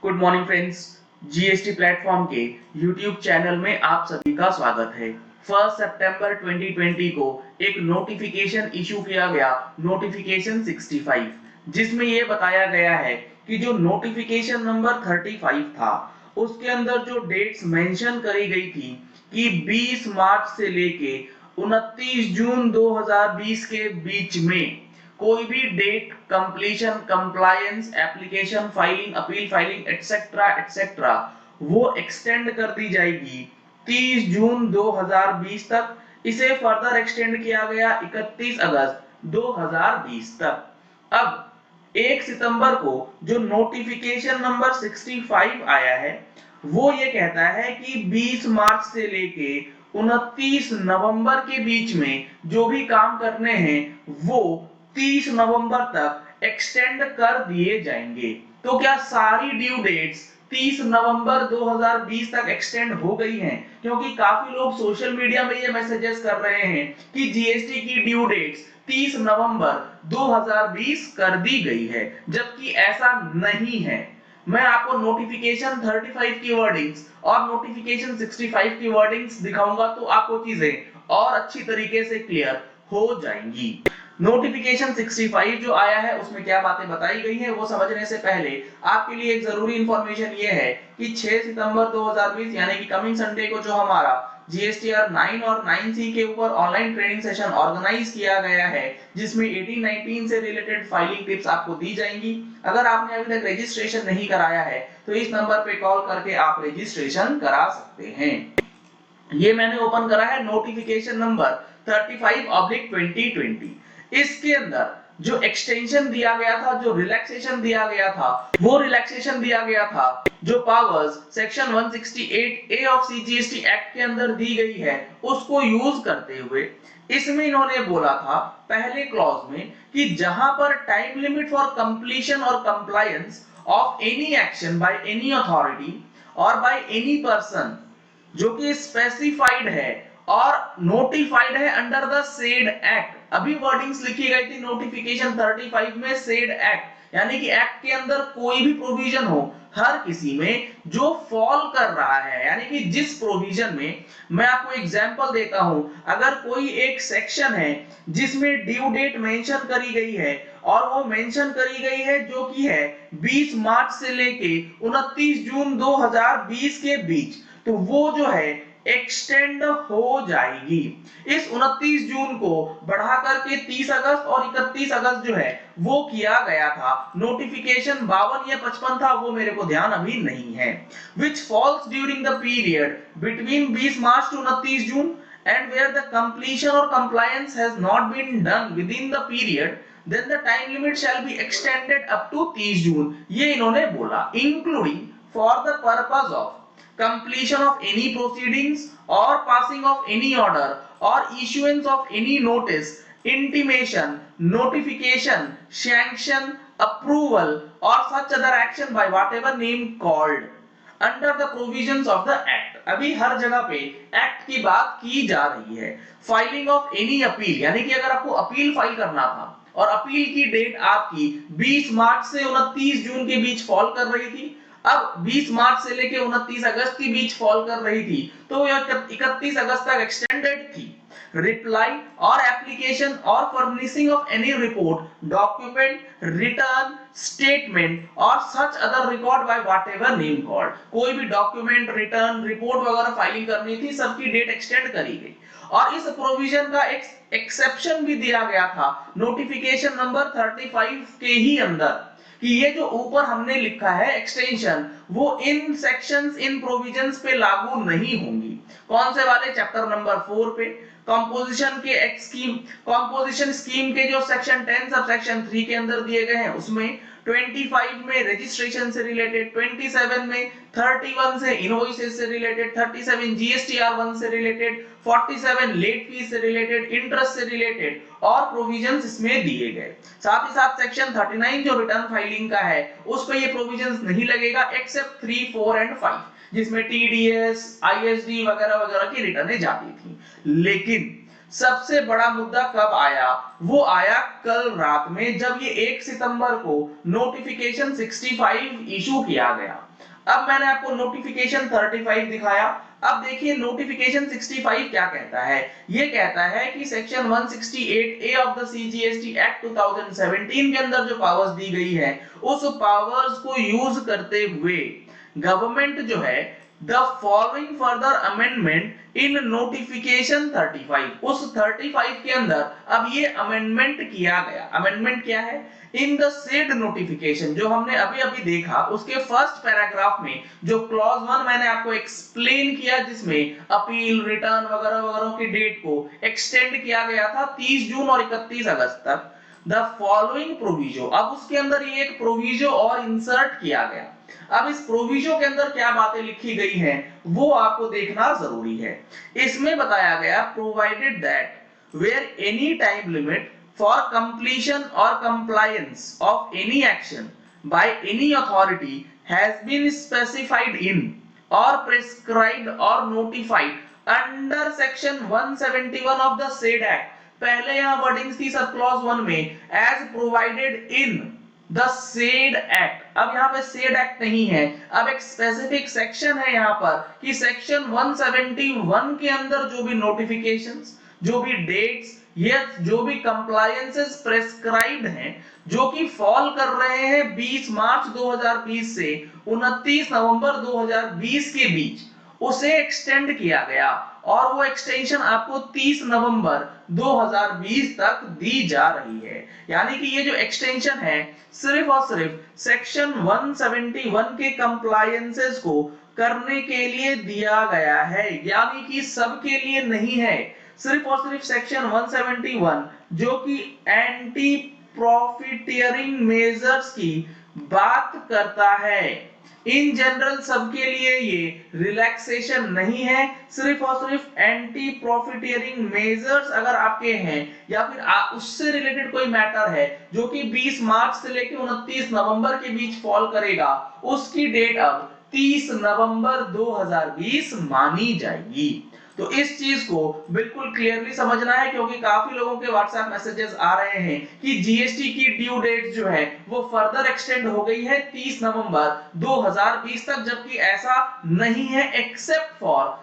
Good morning friends, GST platform के YouTube channel में आप सभी का स्वागत है। 1 सितंबर 2020 को एक नोटिफिकेशन इशू किया गया, नोटिफिकेशन 65, जिसमें यह बताया गया है कि जो नोटिफिकेशन नंबर 35 था उसके अंदर जो डेट्स मेंशन करी गई थी कि 20 मार्च से लेके 29 जून 2020 के बीच में कोई भी date, completion, compliance, application filing, appeal filing etcetera etcetera वो एक्सटेंड कर दी जाएगी 30 जून 2020 तक। इसे फर्दर एक्सटेंड किया गया 31 अगस्त 2020 तक। अब 1 सितंबर को जो नोटिफिकेशन नंबर 65 आया है वो ये कहता है कि 20 मार्च से लेके 29 नवंबर के बीच में जो भी काम करने हैं वो 30 नवंबर तक एक्सटेंड कर दिए जाएंगे। तो क्या सारी ड्यू डेट्स 30 नवंबर 2020 तक एक्सटेंड हो गई हैं? क्योंकि काफी लोग सोशल मीडिया में ये मैसेजेस कर रहे हैं कि जीएसटी की ड्यू डेट्स 30 नवंबर 2020 कर दी गई है, जबकि ऐसा नहीं है। मैं आपको नोटिफिकेशन 35 की वर्डिंग्स और नोटिफिकेशन 65 की वर्डिंग्स दिखाऊंगा तो आपको चीजें और अच्छी तरीके से क्लियर हो जाएंगी। नोटिफिकेशन 65 जो आया है उसमें क्या बातें बताई गई हैं वो समझने से पहले आपके लिए एक जरूरी इंफॉर्मेशन ये है कि 6 सितंबर 2020 यानी कि कमिंग संडे को जो हमारा जीएसटीआर 9 और 9C के ऊपर ऑनलाइन ट्रेनिंग सेशन ऑर्गेनाइज किया गया है, जिसमें 18-19 से रिलेटेड फाइलिंग टिप्स आपको दी जाएंगी। अगर आपने अभी तक रजिस्ट्रेशन नहीं कराया है तो इस नंबर पे कॉल करके आप रजिस्ट्रेशन करा सकते हैं। ये मैंने ओपन करा है नोटिफिकेशन नंबर 35/2020। इसके अंदर जो एक्सटेंशन दिया गया था, जो रिलैक्सेशन दिया गया था, वो रिलैक्सेशन दिया गया था जो powers section 168 A of CGST act के अंदर दी गई है उसको यूज करते हुए इसमें इन्होंने बोला था पहले क्लॉज में कि जहां पर टाइम लिमिट फॉर कंप्लीशन और compliance of any action by any authority और बाय एनी पर्सन जो कि स्पेसिफाइड है और नोटिफाइड है अंडर द सेड एक्ट। अभी वर्डिंग्स लिखी गई थी नोटिफिकेशन 35 में सेड एक्ट, यानी कि एक्ट के अंदर कोई भी प्रोविजन हो हर किसी में जो फॉल कर रहा है, यानी कि जिस प्रोविजन में, मैं आपको एग्जांपल देता हूं, अगर कोई एक सेक्शन है जिसमें ड्यू डेट मेंशन करी गई है और वो मेंशन करी गई है जो कि है 20 मार्च से लेके 29 जून 2020 के बीच, तो वो जो है एक्सटेंड हो जाएगी। इस 29 जून को बढ़ा करके 30 अगस्त और 31 अगस्त जो है वो किया गया था। नोटिफिकेशन 52 या 55 था, वो मेरे को ध्यान अभी नहीं है। which falls during the period between 20 March to 29 June and where the completion or compliance has not been done within the period, then the time limit shall be extended up to 30 जून। ये इन्होंने बोला including for the purpose of completion of any proceedings or passing of any order or issuance of any notice, intimation, notification, sanction, approval or such other action by whatever name called under the provisions of the act। अभी हर जगह पे act की बात की जा रही है। Filing of any appeal, यानी कि अगर आपको अपील फाइल करना था और अपील की डेट आपकी 20 मार्च से 29 जून के बीच फॉल कर रही थी, अब 20 मार्च से लेके 29 अगस्त के बीच फॉल कर रही थी, तो यह 31 अगस्त तक एक्सटेंडेड थी। रिप्लाई और एप्लीकेशन और furnishing of any report, document, return, statement और such other record by whatever name called, कोई भी डॉक्यूमेंट, रिटर्न, रिपोर्ट वगैरह फाइलिंग करनी थी, सबकी डेट एक्सटेंड करी गई। और इस प्रोविजन का एक एक्सेप्शन भी दिया गया था नोटिफिकेशन नंबर 35 के ही अंदर कि ये जो ऊपर हमने लिखा है एक्सटेंशन, वो इन सेक्शंस, इन प्रोविजंस पे लागू नहीं होंगी। कौन से वाले? चैप्टर नंबर 4 पे कंपोजिशन के एक्ट स्कीम, कंपोजिशन स्कीम के जो सेक्शन 10 सब सेक्शन 3 के अंदर दिए गए हैं उसमें 25 में रजिस्ट्रेशन से रिलेटेड, 27 में 31 से इनवॉइसेस से रिलेटेड, 37 जीएसटीआर 1 से रिलेटेड, 47 लेट फीस से रिलेटेड, इंटरेस्ट से रिलेटेड और प्रोविजंस इसमें दिए गए। साथ ही साथ सेक्शन 39 जो रिटर्न फाइलिंग का है उस पे ये प्रोविजंस नहीं लगेगा एक्सेप्ट 3, 4 एंड 5 जिसमें टीडीएस, आईएसडी वगैरह वगैरह की रिटर्नें जाती थी। लेकिन सबसे बड़ा मुद्दा कब आया? वो आया कल रात में, जब ये 1 सितंबर को नोटिफिकेशन 65 इशू किया गया। अब मैंने आपको नोटिफिकेशन 35 दिखाया। अब देखिए नोटिफिकेशन 65 क्या कहता है। ये कहता है कि section 168 A of the CGST act 2017 के अंदर जो पावर्स दी गई है, उस पावर्स को यूज करते हुए गवर्नमेंट जो है the following further amendment in notification 35, उस 35 के अंदर अब ये अमेंडमेंट किया गया। अमेंडमेंट क्या है? इन द सेड नोटिफिकेशन, जो हमने अभी अभी देखा उसके फर्स्ट पैराग्राफ में जो क्लॉज 1 मैंने आपको एक्सप्लेन किया, जिसमें अपील, रिटर्न वगैरह वगैरह की डेट को एक्सटेंड किया गया था 30 जून और 31 अगस्त तक। द फॉलोइंग प्रोविजो, अब उसके अंदर ये एक प्रोविजो और इंसर्ट किया गया। अब इस प्रोविजो के अंदर क्या बातें लिखी गई हैं वो आपको देखना जरूरी है। इसमें बताया गया provided that where any time limit for completion or compliance of any action by any authority has been specified in or prescribed or notified under section 171 of the said act, पहले यहां वर्डिंग्स थी sub clause 1 में as provided in the said act, अब यहाँ पे said act नहीं है, अब एक स्पेसिफिक सेक्शन है यहाँ पर कि सेक्शन 171 के अंदर जो भी नोटिफिकेशंस, जो भी डेट्स, ये जो भी कंप्लायंसेस प्रेस्क्राइब्ड हैं, जो कि फॉल कर रहे हैं 20 मार्च 2020 से 29 नवंबर 2020 के बीच, उसे एक्सटेंड किया गया और वो एक्सटेंशन आपको 30 नवंबर 2020 तक दी जा रही है। यानी कि ये जो एक्सटेंशन है सिर्फ और सिर्फ सेक्शन 171 के कंप्लायंसेस को करने के लिए दिया गया है, यानी कि सबके लिए नहीं है। सिर्फ और सिर्फ सेक्शन 171 जो कि एंटी प्रॉफिटियरिंग मेजर्स की बात करता है, इन जनरल सबके लिए ये रिलैक्सेशन नहीं है। सिर्फ और सिर्फ एंटी प्रॉफिटियरिंग मेजर्स अगर आपके हैं या फिर उससे रिलेटेड कोई मैटर है जो कि 20 मार्च से लेकर 29 नवंबर के बीच फॉल करेगा, उसकी डेट अब 30 नवंबर 2020 मानी जाएगी। तो इस चीज को बिल्कुल क्लियरली समझना है, क्योंकि काफी लोगों के व्हाट्सएप मैसेजेस आ रहे हैं कि जीएसटी की ड्यू डेट जो है वो फर्दर एक्सटेंड हो गई है 30 नवंबर 2020 तक, जबकि ऐसा नहीं है except for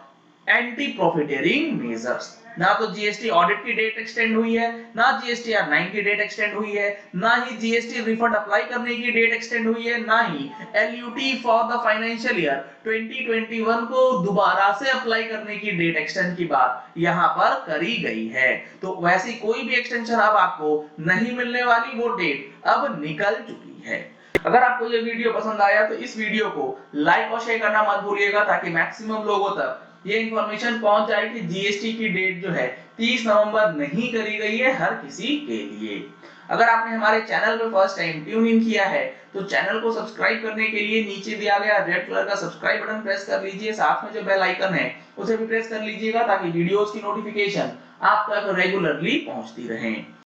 anti profiteering measures. ना तो जीएसटी ऑडिट की डेट एक्सटेंड हुई है, ना जीएसटीआर 9 की डेट एक्सटेंड हुई है, ना ही जीएसटी रिफंड अप्लाई करने की डेट एक्सटेंड हुई है, ना ही LUT for the financial year 2021 को दोबारा से अप्लाई करने की डेट एक्सटेंड की बात यहां पर करी गई है। तो वैसी कोई भी एक्सटेंशन अब आपको नहीं मिलने वाली, वो डेट अब निकल चुकी है। अगर आपको ये वीडियो पसंद आया तो इस वीडियो को लाइक और शेयर करना मत भूलिएगा, ताकि मैक्सिमम लोगों तक ये इंफॉर्मेशन पहुंच जाए कि जीएसटी की डेट जो है 30 नवंबर नहीं करी गई है हर किसी के लिए। अगर आपने हमारे चैनल पे फर्स्ट टाइम ट्यून इन किया है तो चैनल को सब्सक्राइब करने के लिए नीचे दिया गया रेड कलर का सब्सक्राइब बटन प्रेस कर लीजिए, साथ में जो बेल आइकन है उसे भी प्रेस कर लीजिएगा, ताकि वीडियोस की नोटिफिकेशन आप तक रेगुलरली पहुंचती रहे।